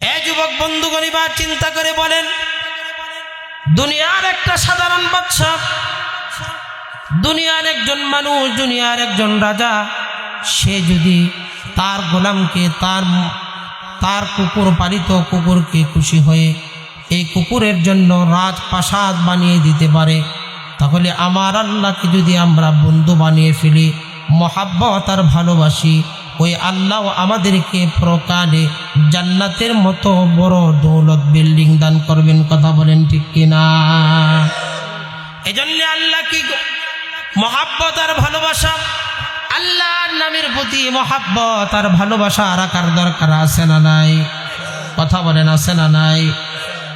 এ যুবক বন্ধুগণ, এবার চিন্তা করে বলেন, দুনিয়ার একটা সাধারণ বাদশা, দুনিয়ার একজন মানুষ, দুনিয়ার একজন রাজা, সে যদি তার গোলামকে, তার কুকুর পালিত কুকুরকে খুশি হয়ে এই কুকুরের জন্য রাজপ্রাসাদ বানিয়ে দিতে পারে, তাহলে আমার আল্লাহকে যদি আমরা বন্ধু বানিয়ে ফেলি, মহাব্বত আর ভালোবাসি, ওই আল্লাহ আমাদেরকে প্রকালে জান্নাতের মতো বড় দৌলত বিল্ডিং দান করবেন। কথা বলেন ঠিক কিনা? এজন্য আল্লাহ কি মহাব্বত আর ভালোবাসা, আল্লাহর নামের প্রতি মহাব্বত আর ভালোবাসা রাখার দরকার আছে না নাই? কথা বলেন, আছে না নাই?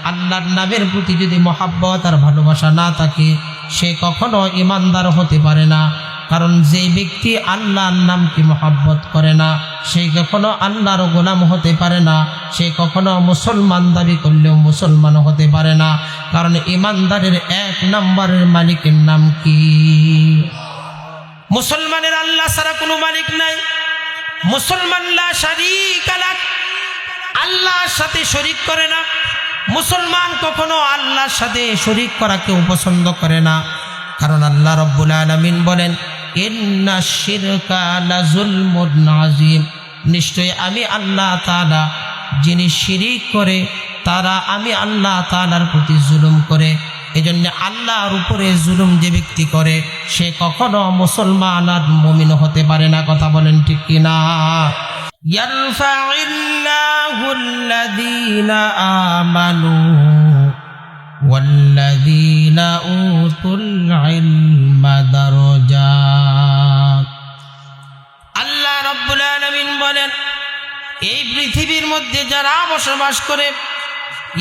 আল্লাহর নামের প্রতি যদি মহাব্বত আর ভালোবাসা না থাকে, সে কখনো ইমানদার হতে পারে না। কারণ যে ব্যক্তি আল্লাহর নামকে মহাব্বত করে না, সে কখনো আল্লাহর গোলাম হতে পারে না, সে কখনো মুসলমান দাবি করলেও মুসলমান হতে পারে না। কারণ ইমানদারের এক নম্বরের মালিকের নাম কি? মুসলমানের আল্লাহ ছাড়া কোনো মালিক নাই। মুসলমান লা শারীকা লাহ, আল্লাহর সাথে শরীক করে না। মুসলমান কখনো আল্লাহর সাথে শরীক করা কেউ পছন্দ করে না। কারণ আল্লাহ রাব্বুল আলামিন বলেন, ইন্না শিরকা লাযুলমুন আযীম, নিশ্চয় আমি আল্লাহ তাআলা, যিনি শিরিক করে তারা আমি আল্লাহ তাআলার প্রতি জুলুম করে। এজন্য আল্লাহর উপরে জুলুম যে ব্যক্তি করে, সে কখনো মুসলমান আর মুমিন হতে পারে না। কথা বলেন ঠিক কিনা? ইয়ারফাইল্লাহুল্লাযীনা আমানু ওয়াল্লাযীনা উতুল ইলমা দারাজাত। আল্লাহ রাব্বুল আলামিন বলেন, এই পৃথিবীর মধ্যে যারা বসবাস করে,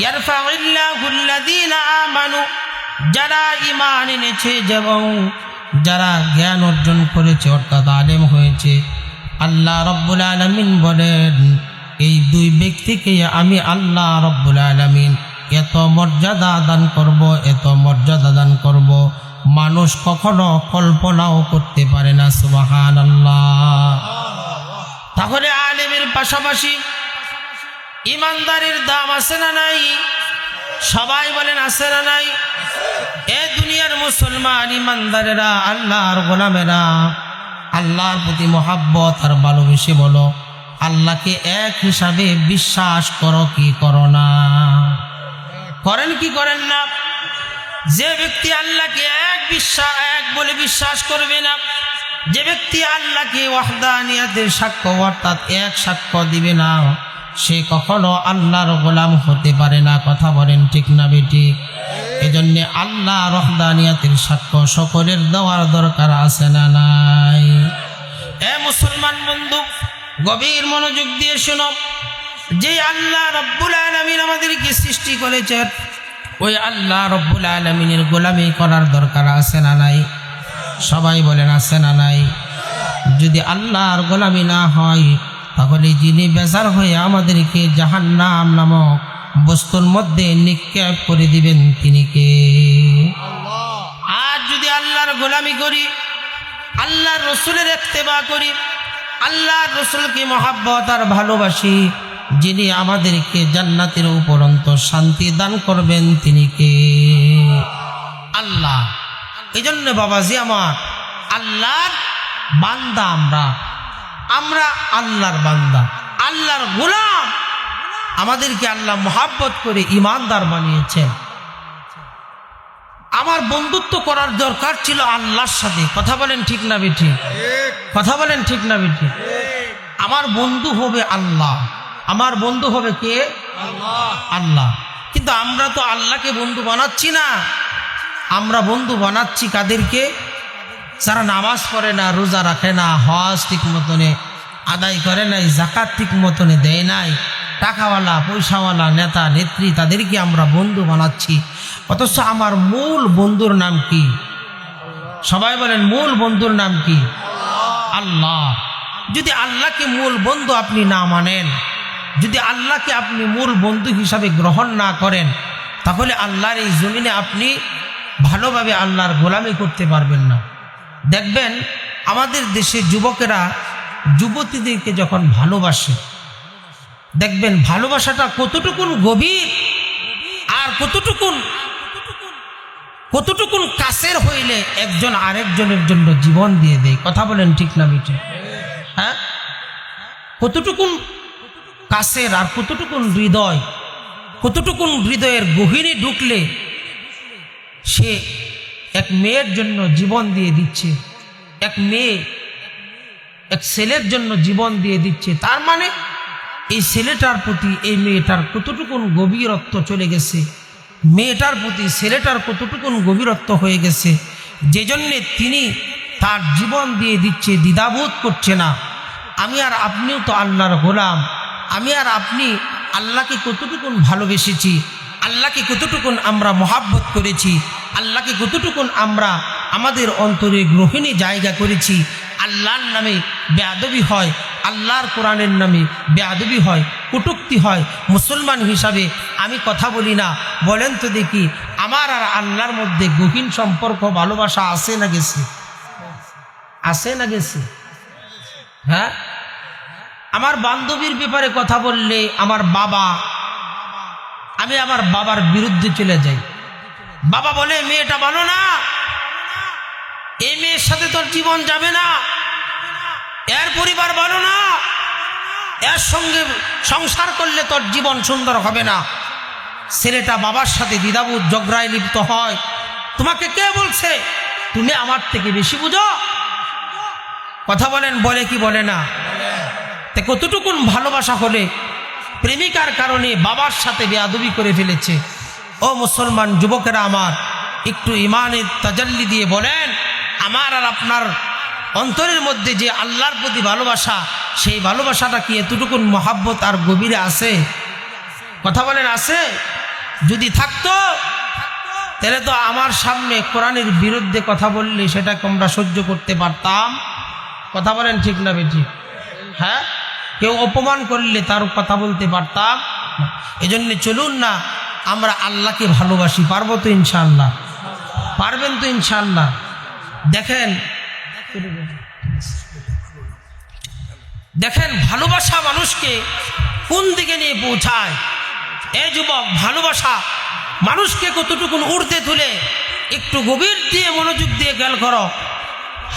ইয়ারফাইল্লাহুল্লাযীনা আমানু, যারা ঈমান এনেছে এবং যারা জ্ঞান অর্জন করেছে অর্থাৎ আলেম হয়েছে, আল্লাহ রাব্বুল আলামিন বলেন, এই দুই ব্যক্তিকে আমি আল্লাহ রাব্বুল আলামিন এত মর্যাদা দান করব, এত মর্যাদা দান করব, মানুষ কখনো কল্পনাও করতে পারে না। সুবহানাল্লাহ। তাহলে আলেমের পাশাপাশি ইমানদারের দাম আছে না নাই? সবাই বলেন, আছে না নাই? এ দুনিয়ার মুসলমান ইমানদারেরা, আল্লাহর গোলামেরা, আল্লাহর প্রতি মহাব্বত আর ভালোবেসে বলো, আল্লাহকে এক হিসাবে বিশ্বাস করো কি করো না? করেন কি করেন না? যে ব্যক্তি আল্লাহকে এক বলে বিশ্বাস করবে না, যে ব্যক্তি আল্লাহকে ওয়াহদানিয়াতের সাক্ষ্য অর্থাৎ এক সাক্ষ্য দিবে না, সে কখনো আল্লাহর গোলাম হতে পারে না। কথা বলেন ঠিক না বেটি? এজন্য আল্লাহর ওয়াহদানিয়াতের সাক্ষ্য সকলের দেওয়ার দরকার আছে না নাই? এ মুসলমান বন্ধু, গভীর মনোযোগ দিয়ে শোনো, যে আল্লাহ রাব্বুল আলামিন আমাদেরকে সৃষ্টি করেছেন, ওই আল্লাহ রাব্বুল আলামিনের গোলামি করার দরকার আছে না নাই? সবাই বলেন, আছে না নাই? যদি আল্লাহর গোলামি না হয়, তাহলে যিনি বেজার হয়ে আমাদেরকে জাহান্নাম নামক বস্তুর মধ্যে নিক্ষেপ করে দিবেন তিনি কে? আর যদি আল্লাহর গোলামি করি, আল্লাহর রসুলের ইত্তেবা করি, আল্লাহর রসুলকে মহাব্বত আর ভালোবাসি, যিনি আমাদেরকে জান্নাতের উপরন্ত শান্তি দান করবেন তিনি কে? আল্লাহ। এই জন্য বাবাজি আমার, আল্লাহর বান্দা আমরা আল্লাহর বান্দা, আল্লাহর গোলাম। আমাদেরকে আল্লাহ মহাব্বত করে ইমানদার বানিয়েছেন। আমার বন্ধুত্ব করার দরকার ছিল আল্লাহর সাথে। কথা বলেন ঠিক না বেঠি? কথা বলেন ঠিক না বেঠি? আমার বন্ধু হবে আল্লাহ। আমার বন্ধু হবে কে? আল্লাহ। কিন্তু আমরা তো আল্লাহকে বন্ধু বানাচ্ছি না, আমরা বন্ধু বানাচ্ছি কাদেরকে? যারা নামাজ পড়ে না, রোজা রাখে না, হজ ঠিক মতনে আদায় করে নাই, যাকাত ঠিক মতনে দেয় নাই, টাকাওয়ালা পয়সাওয়ালা নেতা নেত্রী, তাদেরকে আমরা বন্ধু বানাচ্ছি। অথচ আমার মূল বন্ধুর নাম কি? সবাই বলেন, মূল বন্ধুর নাম কি? আল্লাহ। যদি আল্লাহকে মূল বন্ধু আপনি না মানেন, যদি আল্লাহকে আপনি মূল বন্ধু হিসাবে গ্রহণ না করেন, তাহলে আল্লাহর এই জমিনে আপনি ভালোভাবে আল্লাহর গোলামি করতে পারবেন না। দেখবেন আমাদের দেশে যুবকেরা যুবতীদেরকে যখন ভালোবাসে, দেখবেন ভালোবাসাটা কতটুকুন গভীর আর কতটুকুন কাছের হইলে একজন আরেকজনের জন্য জীবন দিয়ে দেয়। কথা বলেন ঠিক না মিঠে? হ্যাঁ, কতটুকুন কাছের আর কতটুকুন হৃদয়ের গভীরে ঢুকলে সে এক মেয়ের জন্য জীবন দিয়ে দিচ্ছে, এক মেয়ে এক ছেলের জন্য জীবন দিয়ে দিচ্ছে। তার মানে এই ছেলেটার প্রতি এই মেয়েটার কতটুকুন গভীরত্ব চলে গেছে, মেয়েটার প্রতি ছেলেটার কতটুকুন গভীরত্ব হয়ে গেছে, যে জন্যে তিনি তার জীবন দিয়ে দিচ্ছে, দ্বিধাবোধ করছে না। আমি আর আপনিও তো আল্লাহর গোলাম, আমি আর আপনি আল্লাহকে কতটুকুন ভালোবেসেছি, আল্লাহকে কতটুকুন আমরা মহাব্বত করেছি, আল্লাহকে কতটুকুন আমরা আমাদের অন্তরে গ্রহণী জায়গা করেছি। আল্লাহর নামে বেয়াদবি হয়, আল্লাহর কোরআনের নামে বেয়াদবি হয়, কটূক্তি হয়। মুসলমান হিসাবে আমি কথা বলি না, বলেন তো দেখি আমার আর আল্লাহর মধ্যে গভীর সম্পর্ক ভালোবাসা আছে না গেছে? আছে না গেছে? হ্যাঁ, আমার বান্ধবীর ব্যাপারে কথা বললে আমি আমার বাবার বিরুদ্ধে চলে যাই। বাবা বলে মেয়েটা ভালো না, এই মেয়ের সাথে তোর জীবন যাবে না, এর পরিবার ভালো না, এর সঙ্গে সংসার করলে তোর জীবন সুন্দর হবে না। ছেলেটা বাবার সাথে দ্বিধাবোধ ঝগড়ায় লিপ্ত হয়। তোমাকে কে বলছে তুমি আমার থেকে বেশি বুঝো? কথা বলেন, বলে কি বলে না? তে কতটুকুন ভালোবাসা হলে প্রেমিকার কারণে বাবার সাথে বেয়াদবি করে ফেলেছে। ও মুসলমান যুবকেরা আমার, একটু ইমানের তাজাল্লি দিয়ে বলেন, আমার আর আপনার অন্তরের মধ্যে যে আল্লাহর প্রতি ভালোবাসা, সেই ভালোবাসাটা কি এতটুকুন মহাব্বত আর গভীরে আছে? কথা বলেন, আছে? যদি থাকতো তাহলে তো আমার সামনে কোরআনের বিরুদ্ধে কথা বললে সেটাকে আমরা সহ্য করতে পারতাম। কথা বলেন ঠিক না বেটি? হ্যাঁ, কেউ অপমান করলে তার কথা বলতে পারতাম। এজন্য চলুন না আমরা আল্লাহকে ভালোবাসি। পারবো তো ইনশাআল্লাহ? পারবেন তো ইনশাআল্লাহ? দেখেন ভালোবাসা মানুষকে কোন দিকে নিয়ে পৌঁছায়। এই যুবক, ভালোবাসা মানুষকে কতটুকুন উড়তে তুলে, একটু গভীর দিয়ে মনোযোগ দিয়ে খেয়াল করো।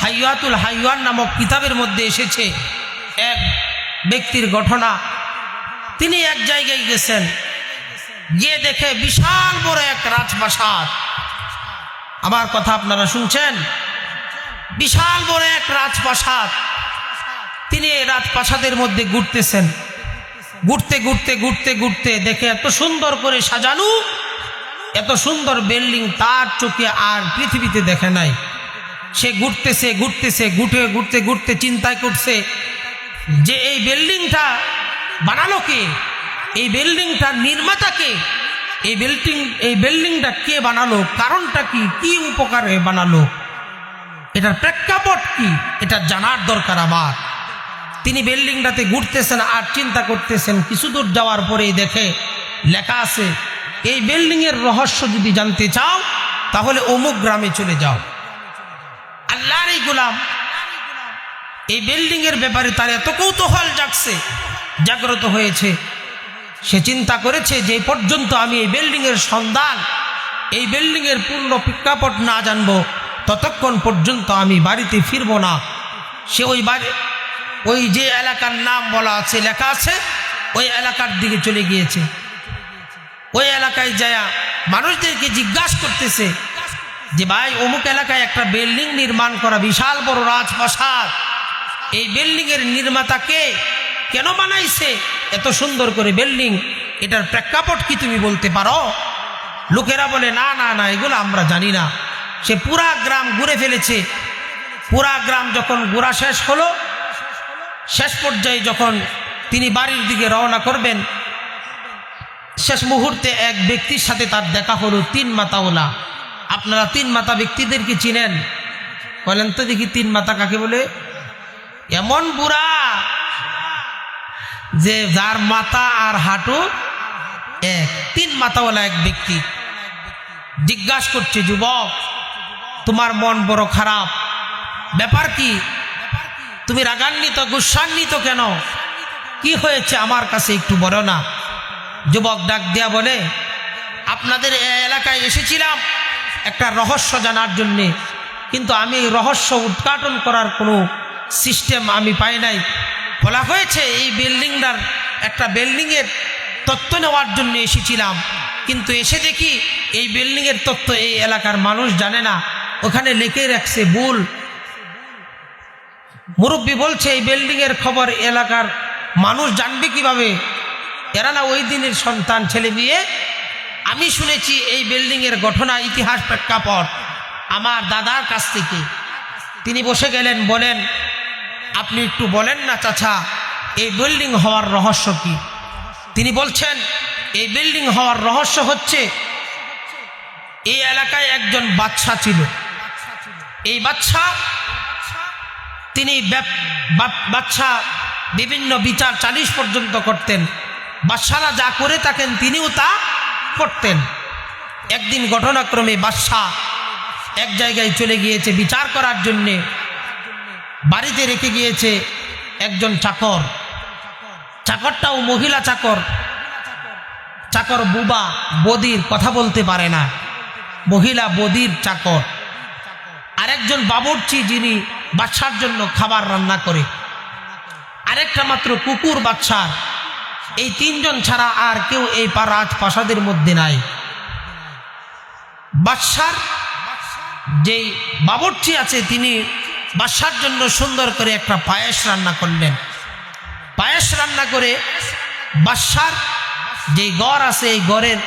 হাইয়াতুল হাইওয়ান নামক কিতাবের মধ্যে এসেছে এক ব্যক্তির ঘটনা। তিনি এক জায়গায় গেছেন, গিয়ে দেখে বিশাল বড় এক রাজপ্রাসাদ। আমার কথা আপনারা শুনছেন? বিশাল বড় এক রাজপ্রাসাদ। তিনি এই রাজপ্রাসাদের মধ্যে ঘুরতেছেন। ঘুরতে দেখে এত সুন্দর করে সাজানো, এত সুন্দর বিল্ডিং তার চোখে আর পৃথিবীতে দেখে নাই। সে ঘুরতে চিন্তায় করছে যে এই বিল্ডিংটা বানালো কে, এই বিল্ডিংটার নির্মাতা কে, এই বিল্ডিংটা কে বানালো, কারণটা কি, কি উপকারে বানালো, এটার প্রেক্ষাপট কি, এটা জানার দরকার আমার। তিনি বিল্ডিংটাতে ঘুরতেছেন আর চিন্তা করতেছেন। কিছু দূর যাওয়ার পরেই দেখে লেখা আছে, এই বিল্ডিং এর রহস্য যদি জানতে চাও তাহলে অমুক গ্রামে চলে যাও। আল্লাহর এই গোলাম, এই বিল্ডিং এর ব্যাপারে তার এত কৌতূহল জাগ্রত হয়েছে, সে চিন্তা করেছে যে পর্যন্ত আমি এই বিল্ডিং এর সন্ধান, এই বিল্ডিং এর পূর্ণ প্রেক্ষাপট না জানবো ততক্ষণ পর্যন্ত আমি বাড়িতে ফিরবো না। সে ওই যে এলাকার নাম বলা আছে, লেখা আছে, ওই এলাকার দিকে চলে গিয়েছে। ওই এলাকায় যায় মানুষদেরকে জিজ্ঞাসা করতেছে যে ভাই, অমুক এলাকায় একটা বিল্ডিং নির্মাণ করা, বিশাল বড় রাজপ্রাসাদ, এই বিল্ডিং এর নির্মাতা কে, কেন বানাইছে এত সুন্দর করে বিল্ডিং, এটার প্রেক্ষাপট কি তুমি বলতে পারো? লোকেরা বলে না না না, এগুলো আমরা জানি না। সে পুরা গ্রাম ঘুরে ফেলেছে। পুরা গ্রাম যখন ঘোরা শেষ হলো, শেষ পর্যায়ে যখন তিনি বাড়ির দিকে রওনা করবেন, শেষ মুহূর্তে এক ব্যক্তির সাথে তার দেখা হলো, তিন মাথাওয়ালা। আপনারা তিন মাথা ব্যক্তিদেরকে চিনেন? বলেন তো দেখি, তিন মাথা কাকে বলে? এমন বুড়া যে যার মাথা আর হাঁটু এক, তিন মাথাওয়ালা এক ব্যক্তি। জিজ্ঞাসা করছে, যুবক তোমার মন বড় খারাপ, ব্যাপার কি? তুমি রাগান্বিত, গুসান্বিত কেন? কি হয়েছে আমার কাছে একটু বলো না। যুবক ডাক দিয়া বলে, আপনাদের এই এলাকায় এসেছিলাম একটা রহস্য জানার জন্যে, কিন্তু আমি এই রহস্য উদ্ঘাটন করার কোনো সিস্টেম আমি পাই নাই। বলা হয়েছে এই একটা বিল্ডিংয়ের তথ্য নেওয়ার জন্য এসেছিলাম, কিন্তু এসে দেখি এই বিল্ডিংয়ের তথ্য এই এলাকার মানুষ জানে না, ওখানে লিখে রাখছে ভুল। মুরব্বী বলছে এই বিল্ডিংয়ের খবর এলাকার মানুষ জানবে কিভাবে, এরা না ওই দিনের সন্তান ছেলে মেয়ে। আমি শুনেছি এই বিল্ডিংয়ের ঘটনা ইতিহাস প্রেক্ষাপট আমার দাদার কাছ থেকে। তিনি বসে গেলেন, বলেন আপনি একটু বলেন না চাচা এই বিল্ডিং হওয়ার রহস্য কি। তিনি বলছেন এই বিল্ডিং হওয়ার রহস্য হচ্ছে এই এলাকায় একজন বাদশা ছিল। এই বাদশা তিনি বাদশা বিভিন্ন বিচার 40 পর্যন্ত করতেন। বাদশারা যা করে থাকেন তিনিও তা করতেন। একদিন ঘটনাক্রমে বাদশা এক জায়গায় চলে গিয়েছে বিচার করার জন্যে। বাড়িতে রেখে গিয়েছে একজন চাকর। চাকরটাও মহিলা চাকর। চাকর বুবা, বদির, কথা বলতে পারে না, মহিলা বদির চাকর। আরেকজন বাবুর্চি যিনি বাদশার জন্য খাবার রান্না করে, আরেকটা মাত্র কুকুর বাদশার। এই 3 জন ছাড়া আর কেউ এই রাজপ্রাসাদের মধ্যে নাই। বাদশার যেই বাবুর্চি আছে তিনি বাদশার জন্য সুন্দর করে একটা পায়েস রান্না করলেন। পায়েস রান্না করে বাদশার যেই ঘর আছে এই ঘরের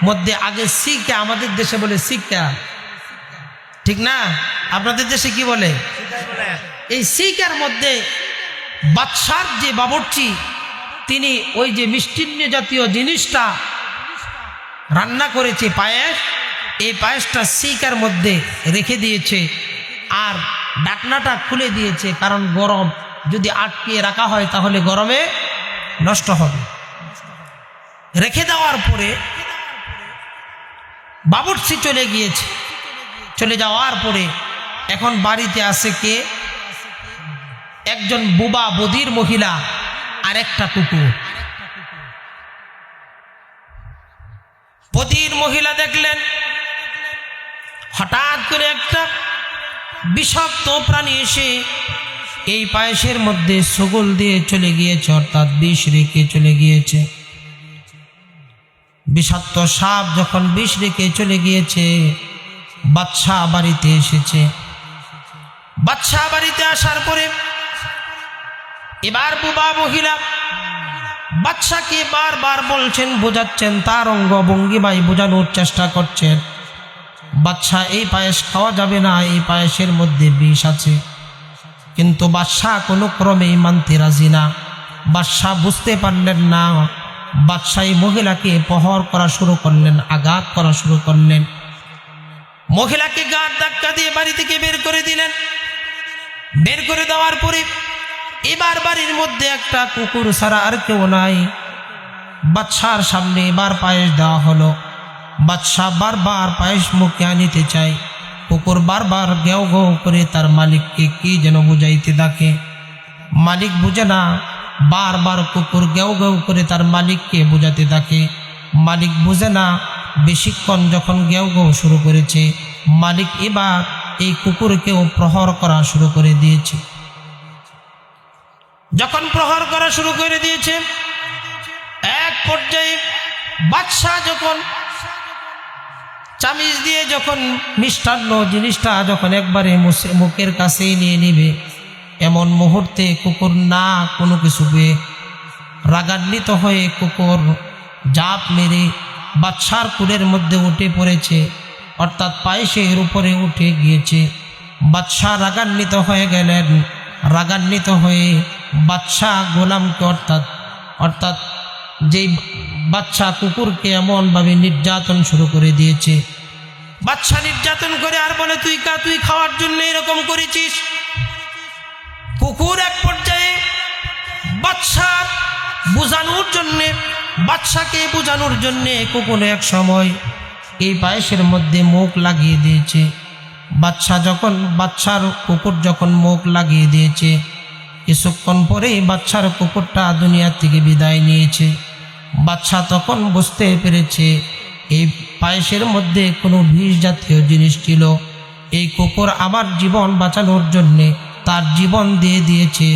মধ্যে আগে সিকা, আমাদের দেশে বলে সিকা, ঠিক না? আপনাদের দেশে কি বলে? এই সিকার মধ্যে বাদশার যে বাবুর্চি তিনি ওই যে মিষ্টিন্ন জাতীয় জিনিসটা রান্না করেছে পায়েস, এই পায়েসটা সিকার মধ্যে রেখে দিয়েছে আর ঢাকনাটা খুলে দিয়েছে, কারণ গরম, যদি আটকিয়ে রাখা হয় তাহলে গরমে নষ্ট হবে। রেখে দেওয়ার পরে বাবুর্চি চলে গিয়েছে। চলে যাওয়ার পরে এখন বাড়িতে আছে কে? একজন বুবা বদির মহিলা আর একটা কুকুর। বদির মহিলা দেখলেন হঠাৎ করে একটা বিষাক্ত প্রাণী এসে এই পায়েসের মধ্যে ছগল দিয়ে চলে গিয়েছে, অর্থাৎ বিষ রেখে চলে গিয়েছে। বিষাক্ত সাপ যখন বিষ রেখে চলে গিয়েছে, বাদশা বাড়িতে এসেছে। বাদশা বাড়িতে আসার পরে এবার বুবা মহিলা বাদশাকে বারবার বলছেন, বোঝাচ্ছেন, তার অঙ্গ ভঙ্গিমায় বোঝানোর চেষ্টা করছেন, বাদশা এই পায়েস খাওয়া যাবে না, এই পায়েসের মধ্যে বিষ আছে। কিন্তু বাদশা কোনো ক্রমেই মানতে রাজি না। বাদশা বুঝতে পারলেন না। বাদশা এই মহিলাকে প্রহার করা শুরু করলেন, আঘাত করা শুরু করলেন। মহিলাকে গাঁট ধাক্কা দিয়ে বাড়ি থেকে বের করে দিলেন। বের করে দেওয়ার পরে এবার বাড়ির মধ্যে একটা কুকুর ছাড়া আর কেউ নাই। বাদশার সামনে এবার পায়েস দেওয়া হলো। বাদশা বারবার পায়েস মুখে আনিতে চায়। কুকুর বারবার গেও গেও করে তার মালিককে কি যেন বুঝাইতে থাকে। মালিক বুঝে না। বারবার কুকুর গেও গেও করে তার মালিককে বুঝাতে থাকে। মালিক বুঝে না। বেশিক্ষণ যখন গেও গেও শুরু করেছে, মালিক এবার এই কুকুরকেও প্রহার করা শুরু করে দিয়েছে। যখন প্রহার করা শুরু করে দিয়েছে, এক পর্যায়ে বাদশা যখন চামিচ দিয়ে যখন মিষ্টান্ন জিনিসটা যখন একবারে মুখের কাছেই নিয়ে নিবে, এমন মুহূর্তে কুকুর না কোনো কিছু পেয়ে রাগান্বিত হয়ে কুকুর জাপ মেরে বাদশার কুলের মধ্যে উঠে পড়েছে, অর্থাৎ পায়েসের উপরে উঠে গিয়েছে। বাদশা রাগান্বিত হয়ে গেলেন। রাগান্বিত হয়ে বাদশা গোলামকে অর্থাৎ যেই বাদশা কুকুরকে এমনভাবে নির্যাতন শুরু করে দিয়েছে। বাদশা নির্যাতন করে আর বলে, তুই খাওয়ার জন্য এরকম করেছিস। কুকুর এক পর্যায়ে বাদশাকে বোঝানোর জন্যে কুকুর এক সময় এই পায়েসের মধ্যে মুখ লাগিয়ে দিয়েছে। কুকুর যখন মুখ লাগিয়ে দিয়েছে, কিছুক্ষণ পরেই বাচ্চার কুকুরটা দুনিয়া থেকে বিদায় নিয়েছে। বাচ্চা তখন বুঝতে পেরেছে এই পায়েসের মধ্যে কোনো বিষ জাতীয় জিনিস ছিল। এই কুকুর আমার জীবন বাঁচানোর জন্যে তার জীবন দিয়ে দিয়েছে।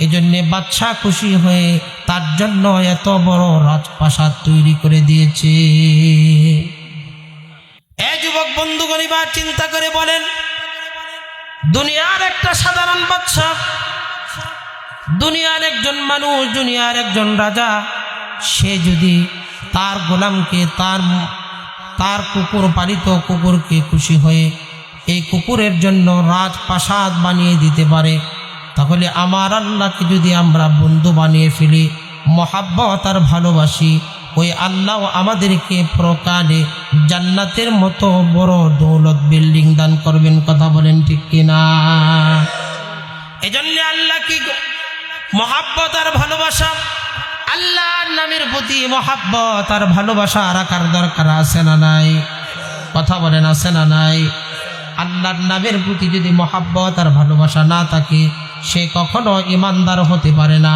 এজন্যে বাচ্চা খুশি হয়ে তার জন্য এত বড় রাজপ্রাসাদ তৈরি করে দিয়েছে। এই যুবক বন্ধুগণ, এবার চিন্তা করে বলেন, দুনিয়ার একটা সাধারণ বাচ্চা, দুনিয়ার একজন মানুষ, দুনিয়ার একজন রাজা, সে যদি তার গোলামকে তার কুকুর পালিত কুকুরকে খুশি হয়ে এই কুকুরের জন্য রাজপ্রাসাদ বানিয়ে দিতে পারে, তাহলে আমার আল্লাহকে যদি আমরা বন্ধু বানিয়ে ফেলি, মহাব্বত আর ভালোবাসি, ওই আল্লাহ আমাদেরকে প্রকারে জান্নাতের মতো বড় দৌলত বিল্ডিং দান করবেন। কথা বলেন ঠিক কিনা? এজন্য আল্লাহ কি মহাব্বত আর ভালোবাসা, আল্লাহর নামের প্রতি মহাব্বত আর ভালোবাসা রাখার দরকার আছে না নাই? কথা বলেন, আছে না নাই? আল্লাহর নামের প্রতি যদি মহাব্বত আর ভালোবাসা না থাকে, সে কখনো ইমানদার হতে পারে না।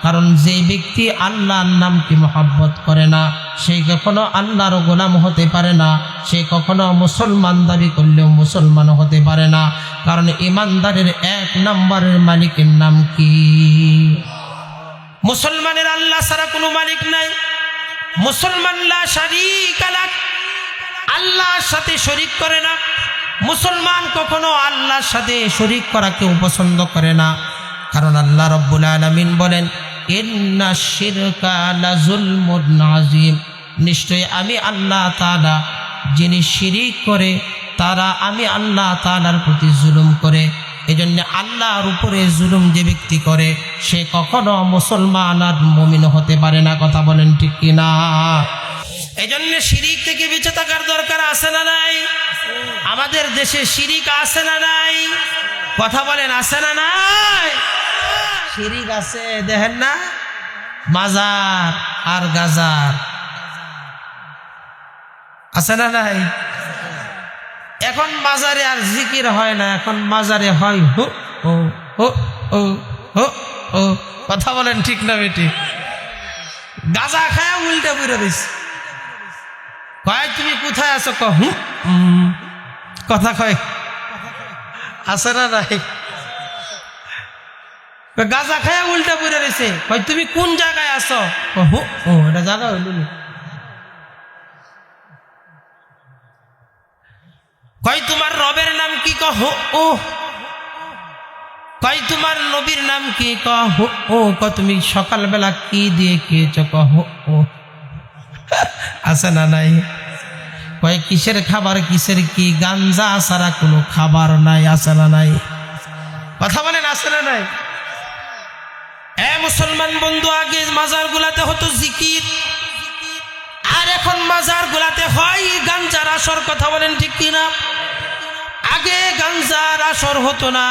কারণ যে ব্যক্তি আল্লাহর নামকে মহাব্বত করে না, সে কখনো আল্লাহর গোলাম হতে পারে না। সে কখনো মুসলমান দাবি করলেও মুসলমান হতে পারে না। কারণ ইমানদারের এক নম্বরের মালিকের নাম কি? মুসলমানের আল্লাহ ছাড়া কোনো মালিক নাই। মুসলমান লা শারীকা লাহ, আল্লাহর সাথে শরীক করে না। মুসলমান কখনো আল্লাহর সাথে শরীক করা কেউ পছন্দ করে না। কারণ আল্লাহ রাব্বুল আলামিন বলেন, ইন্না শিরকা লাযুলমুন আযীম, নিশ্চয় আমি আল্লাহ তাআলা, যিনি শিরিক করে তারা আমি আল্লাহ তাআলার প্রতি জুলুম করে। এজন্য আল্লাহর উপরে জুলুম যে ব্যক্তি করে, সে কখনো মুসলমান আর মুমিন হতে পারে না। কথা বলেন ঠিক কিনা? এজন্য শিরিক থেকে বেঁচে থাকার দরকার আছে না নাই? আমাদের দেশে শিরিক আছে না নাই? কথা বলেন, আছে না নাই? শিরিক আছে, দেখেন না, মাজার আর গাজার আছে না নাই? এখন মাজারে আর জিকির হয় না, এখন মাজারে হয় হো ও হো ও হো ও। কথা বলেন ঠিক না বেটি? গাজা খায়া উল্টে পড়ে দিছে। কয় তুমি কোথায় আছো? কথা কয়, আছে না নাই? গাজা খায়া উল্টা পড়ে রয়েছে। কয় তুমি কোন জায়গায় আছো? ও এটা জায়গা হইল। কয় তোমার রবের নাম কি? ও। কয় তোমার নবীর নাম কি? ও। তুমি সকালবেলা কি দিয়ে খেয়েছ? ও। আছে না নাই? কয় কিসের খাবার, কিসের কি? গাঞ্জা ছাড়া কোনো খাবার নাই। আছে না নাই? কথা বলেন, আছে না নাই? মুসলমান বন্ধু, আগে মাজার গুলাতে হতো জিকির, আর এখন মাজার গুলাতে হয় গাঞ্জার আসর। কথা বলেন ঠিক কিনা? আগে গাঞ্জার আসর হতো না,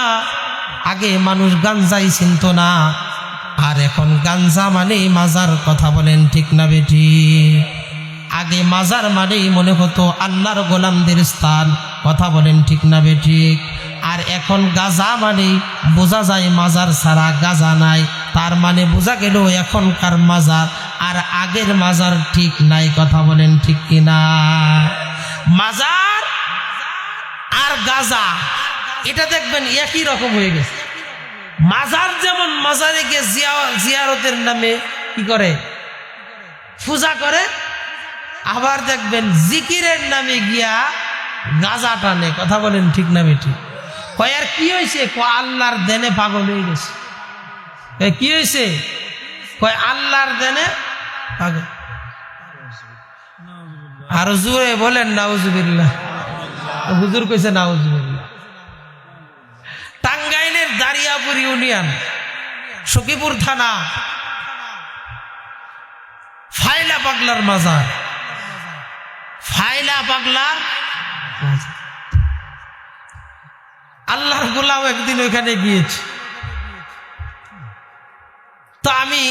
আগে মানুষ গাঞ্জাই চিনত না, আর এখন গাঞ্জা মানেই মাজার। কথা বলেন ঠিক না বেটি? আগে মাজার মানেই মনে হতো আল্লাহর গোলামদের স্থান। কথা বলেন ঠিক না বেটি? আর এখন গাজা মানেই বোঝা যায় মাজার ছাড়া গাজা নাই। তার মানে বোঝা গেল এখনকার মাজার আর আগের মাজার ঠিক নাই। কথা বলেন ঠিক কিনা? মাজার আর গাজা এটা দেখবেন একই রকম হয়ে গেছে। মাজার যেমন মাজারে গিয়ে জিয়ারতের নামে কি করে? পূজা করে। আবার দেখবেন জিকিরের নামে গিয়া গাজা টানে। কথা বলেন ঠিক না বেটি? কয় আর কি হয়েছে? আল্লাহর দেনে পাগল হয়ে গেছে। কি হয়েছে? কয় আল্লাহর দেনে পাগল। আর জোরে বলেন নাউজুবিল্লাহ। হুজুর কইছে নাউজুবিল্লাহ। টাঙ্গাইলের দারিয়াপুর ইউনিয়ন, সখীপুর থানা, ফাইলা পাগলার মাজার। ফাইলা পাগলার আল্লাহর গোলাম একদিন ওইখানে গিয়েছে। তো আমি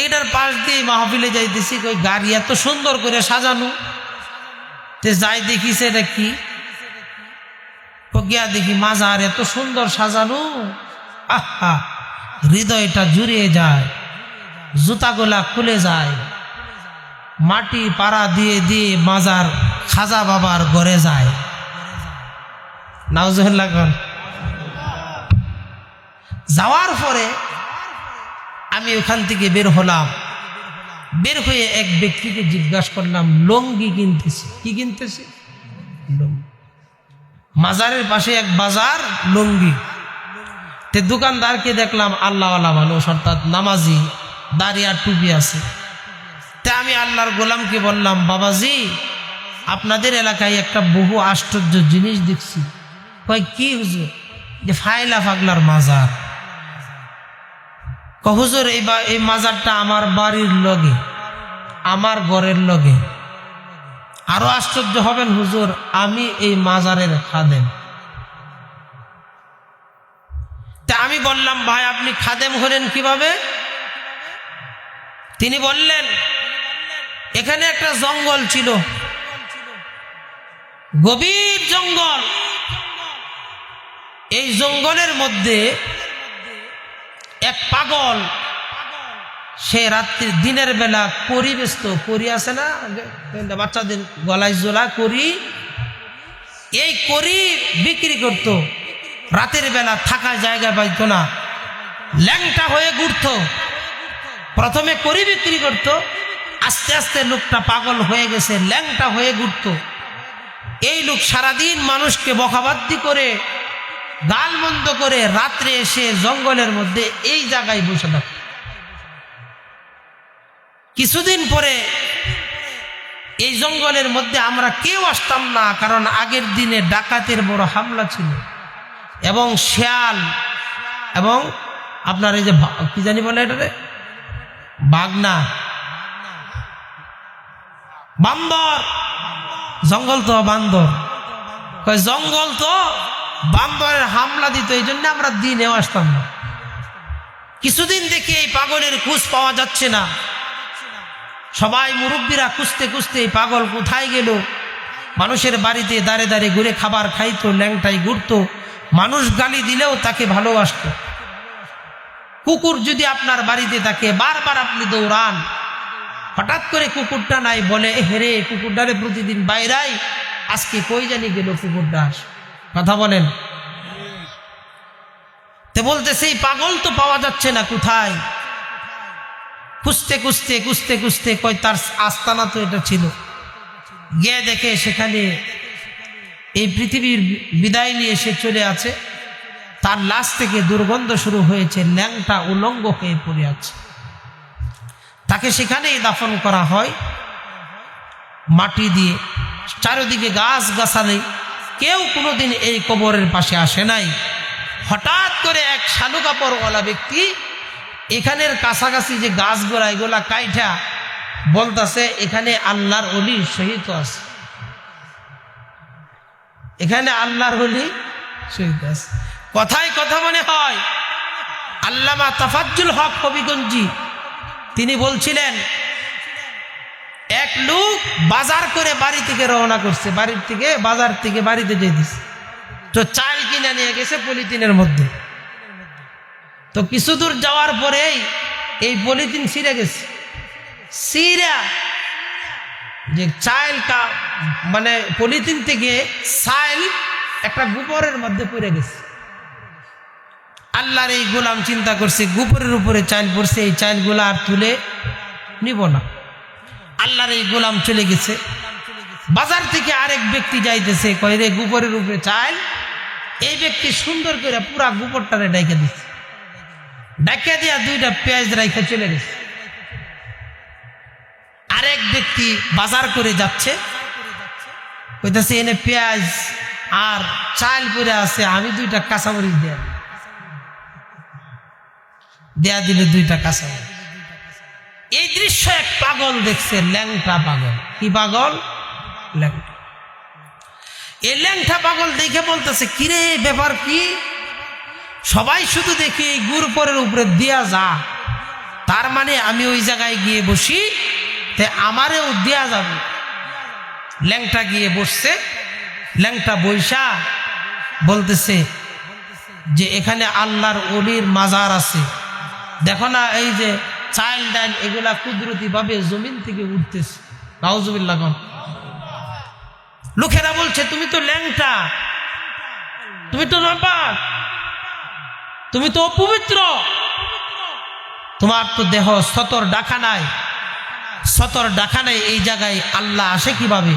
এইটার পাশ দিয়ে মাহফিলে যাইতেছি, ওই গাড়ি এত সুন্দর করে সাজানো, যাই দেখিছে এটা কি? গিয়া দেখি মাজার এত সুন্দর সাজানো। আহা, হৃদয়টা জুড়িয়ে যায়, জুতাগুলা খুলে যায়, মাটি পাড়া দিয়ে দিয়ে মাজার খাজা বাবার ঘরে যায়। নাউজুবিল্লাহ। যাওয়ার পরে আমি ওখান থেকে বের হলাম, বের হয়ে এক ব্যক্তিকে জিজ্ঞাসা করলাম, লুঙ্গি কিনতেছি। কি কিনতেছি? লুঙ্গি। মাজারের পাশে এক বাজার, লুঙ্গি। তে দোকানদারকে দেখলাম আল্লাহওয়ালা মানুষ, অর্থাৎ নামাজি, দাড়ি আর টুপি আছে। তে আমি আল্লাহর গোলামকে বললাম, বাবাজি আপনাদের এলাকায় একটা বহু আশ্চর্য জিনিস দেখছি। কয় কি হুজুর? যে ফাইলা পাগলার মাজার। হুজুর এই মাজারটা আমার বাড়ির লগে, আমার ঘরের লগে। আরো আশ্চর্য হবেন হুজুর, আমি এই মাজারের খাদেম। তা আমি বললাম, ভাই আপনি খাদেম হলেন কিভাবে? তিনি বললেন, এখানে একটা জঙ্গল ছিল, গভীর জঙ্গল। এই জঙ্গলের মধ্যে এক পাগল, সে রাত্রি দিনের বেলা করি ব্যস্ত, করি আছে না বাচ্চাদের গলায় জোলা করি, এই করি বিক্রি করত। রাতের বেলা থাকার জায়গা পাইত না, ল্যাংটা হয়ে ঘুরত। প্রথমে করি বিক্রি করত, আস্তে আস্তে লোকটা পাগল হয়ে গেছে, ল্যাংটা হয়ে ঘুরত। এই লোক সারাদিন মানুষকে বকাবাদ্দি করে, গাল মন্দ করে, রাত্রে এসে জঙ্গলের মধ্যে এই জায়গায় বসে থাকত। কিছুদিন পরে এই জঙ্গলের মধ্যে আমরা কেউ আসতাম না, কারণ আগের দিনে ডাকাতের বড় হামলা ছিল, এবং শিয়াল এবং আপনার এই যে কি জানি বলে এটারে, বাগনা, বান্দর। জঙ্গল তো বান্দর, জঙ্গল তো বান্দরের হামলা দিত, এই জন্য আমরা দিনেও আসতাম না। কিছুদিন দেখি এই পাগলের খোঁজ পাওয়া যাচ্ছে না। সবাই মুরব্বীরা খুঁজতে খুঁজতে এই পাগল কোথায় গেল। মানুষের বাড়িতে দাঁড়ে দাঁড়ে ঘুরে খাবার খাইতো, ল্যাংটাই ঘুরতো, মানুষ গালি দিলেও তাকে ভালোবাসত। কুকুর যদি আপনার বাড়িতে থাকে, বারবার আপনি দৌড়ান, হঠাৎ করে কুকুরটা নাই, বলে হেরে কুকুরটারে প্রতিদিন বাইরাই, আজকে কই জানি গেল কুকুরটা। কথা বলেন। তে বলতেছে এই পাগল তো পাওয়া যাচ্ছে না, কোথায়? খুঁজতে খুঁজতে খুঁজতে খুঁজতে কয় তার আস্তানা তো এটা ছিল। গিয়ে দেখে সেখানে এই পৃথিবীর বিদায় নিয়ে সে চলে আছে, তার লাশ থেকে দুর্গন্ধ শুরু হয়েছে, ল্যাংটা উলঙ্গ হয়ে পড়ে আছে। তাকে সেখানেই দাফন করা হয় মাটি দিয়ে। চারিদিকে গাছ গাছালি, কেউ কোনোদিন এই কবরের পাশে আসে নাই। হঠাৎ করে এক শালু কাপড়ওয়ালা ব্যক্তি এখানের কাছাকাছি যে গাছগুলা, এগুলা কাইঠা বলতেছে এখানে আল্লাহর ওলি শহীদ আছে, এখানে আল্লাহর ওলি শহীদ আছে। কথায় কথা মনে হয় আল্লামা তাফাজ্জুল হক হবিগঞ্জি তিনি বলছিলেন, এক লোক বাজার করে বাড়ি থেকে রওনা করছে, বাড়ির থেকে বাজার থেকে বাড়িতে যেতেছে, তো চাল কিনে নিয়ে গেছে পলিথিনের মধ্যে। তো কিছু দূর যাওয়ার পরেই এই পলিথিন ছিঁড়ে গেছে, ছিঁড়া যে চাল মানে পলিথিন থেকে চাল একটা গোবরের মধ্যে পড়ে গেছে। আল্লাহর এই গোলাম চিন্তা করছে, গোবরের উপরে চাল পড়ছে, এই চালগুলা আর তুলে নিব না। আল্লাহর এই গোলাম চলে গেছে। বাজার থেকে আরেক ব্যক্তি যাইতেছে, কয় রে গোবরের উপরে চাল। এই ব্যক্তি সুন্দর করে পুরা গোবরটারে ডাইকে দিচ্ছে, ডাইকে দিয়া দুইটা পেঁয়াজ রাইখে চলে গেছে। আরেক ব্যক্তি বাজার করে যাচ্ছে, কইতাছে এনে পেঁয়াজ আর চাল পরে আছে, আমি দুইটা কাঁচামরিচ দেয়া দিলে দুইটা কাঁচামরিচ। এই দৃশ্য এক পাগল দেখছে, ল্যাংটা পাগল। কি পাগল? ল্যাংটা। এই ল্যাংটা পাগল দেখে বলতেছে, কিরে ব্যাপার কি? সবাই শুধু দেখি এই গুরুপরের উপরে দিয়া যা, তার মানে আমি ওই জায়গায় গিয়ে বসি, তে আমারেও দেয়া যাবে। ল্যাংটা গিয়ে বসছে, ল্যাংটা বৈশা বলতেছে যে এখানে আল্লাহর ওলির মাজার আছে, দেখো না এই যে চাইল ডাইল এগুলা কুদরতি ভাবে জমিন থেকে উঠতেছে। নাউজুবিল্লাহ। লোকেরা বলছে তুমি তো ল্যাংটা, তুমি তো নাপাক, তুমি তো অপবিত্র, তোমার তো দেহ সতর ডাকা নাই, সতর ডাকা নাই, এই জায়গায় আল্লাহ আসে কিভাবে?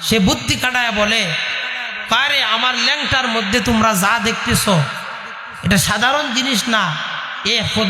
সে বুদ্ধি কাটায় বলে, আরে আমার ল্যাংটার মধ্যে তোমরা যা দেখতেছ এটা সাধারণ জিনিস না, এ